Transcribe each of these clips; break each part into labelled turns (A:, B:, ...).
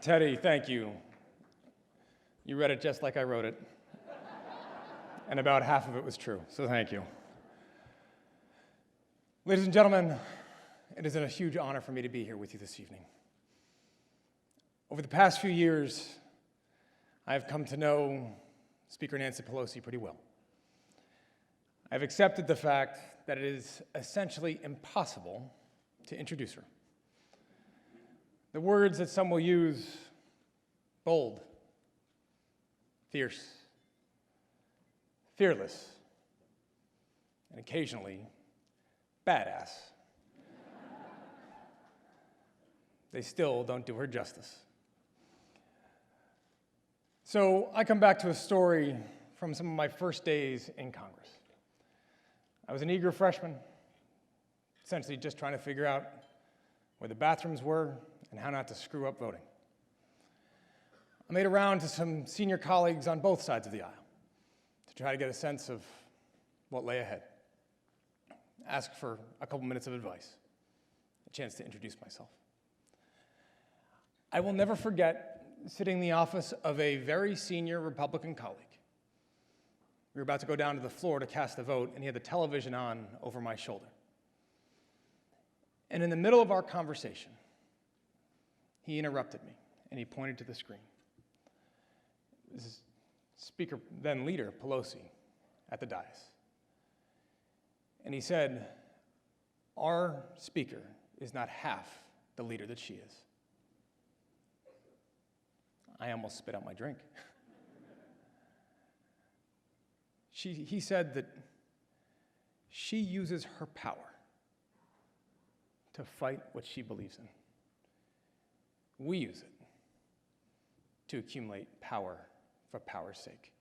A: Teddy, thank you. You read it just like I wrote it. And about half of it was true, so thank you. Ladies and gentlemen, it is a huge honor for me to be here with you this evening. Over the past few years, I have come to know Speaker Nancy Pelosi pretty well. I've accepted the fact that it is essentially impossible to introduce her. The words that some will use, bold, fierce, fearless, and occasionally badass, they still don't do her justice. So I come back to a story from some of my first days in Congress. I was an eager freshman, essentially just trying to figure out where the bathrooms were and how not to screw up voting. I made a round to some senior colleagues on both sides of the aisle to try to get a sense of what lay ahead. Asked for a couple minutes of advice, a chance to introduce myself. I will never forget sitting in the office of a very senior Republican colleague. We were about to go down to the floor to cast the vote, and he had the television on over my shoulder. And in the middle of our conversation, he interrupted me, and he pointed to the screen. This is Speaker, then Leader Pelosi, at the dais. And he said, "Our Speaker is not half the leader that she is." I almost spit out my drink. He said that she uses her power to fight what she believes in. We use it to accumulate power for power's sake.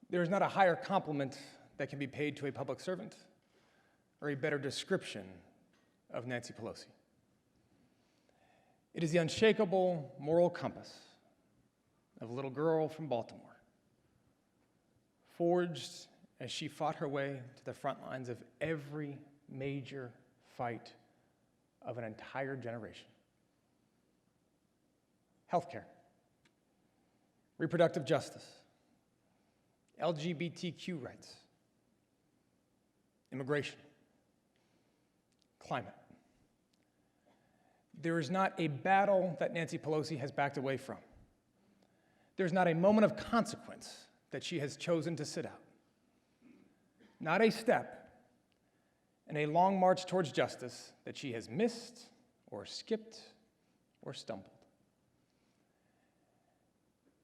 A: There is not a higher compliment that can be paid to a public servant or a better description of Nancy Pelosi. It is the unshakable moral compass of a little girl from Baltimore, forged as she fought her way to the front lines of every major fight of an entire generation. Healthcare, reproductive justice, LGBTQ rights, immigration, climate. There is not a battle that Nancy Pelosi has backed away from. There's not a moment of consequence that she has chosen to sit out. Not a step in a long march towards justice that she has missed or skipped or stumbled.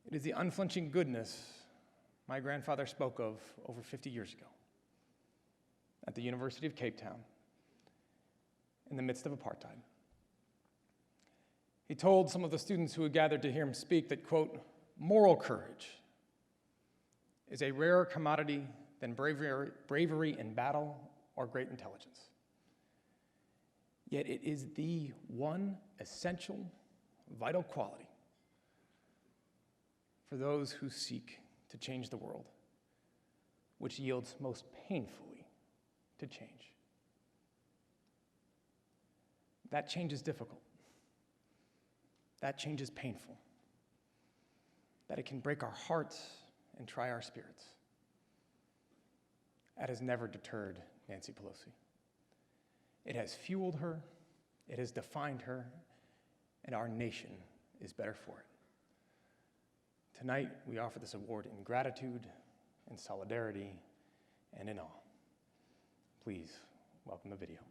A: It is the unflinching goodness my grandfather spoke of over 50 years ago at the University of Cape Town in the midst of apartheid. He told some of the students who had gathered to hear him speak that, quote, "Moral courage is a rarer commodity than bravery in battle or great intelligence. Yet it is the one essential, vital quality for those who seek to change the world, which yields most painfully to change." That change is difficult. That change is painful. That it can break our hearts and try our spirits. That has never deterred Nancy Pelosi. It has fueled her, it has defined her, and our nation is better for it. Tonight, we offer this award in gratitude, in solidarity, and in awe. Please welcome the video.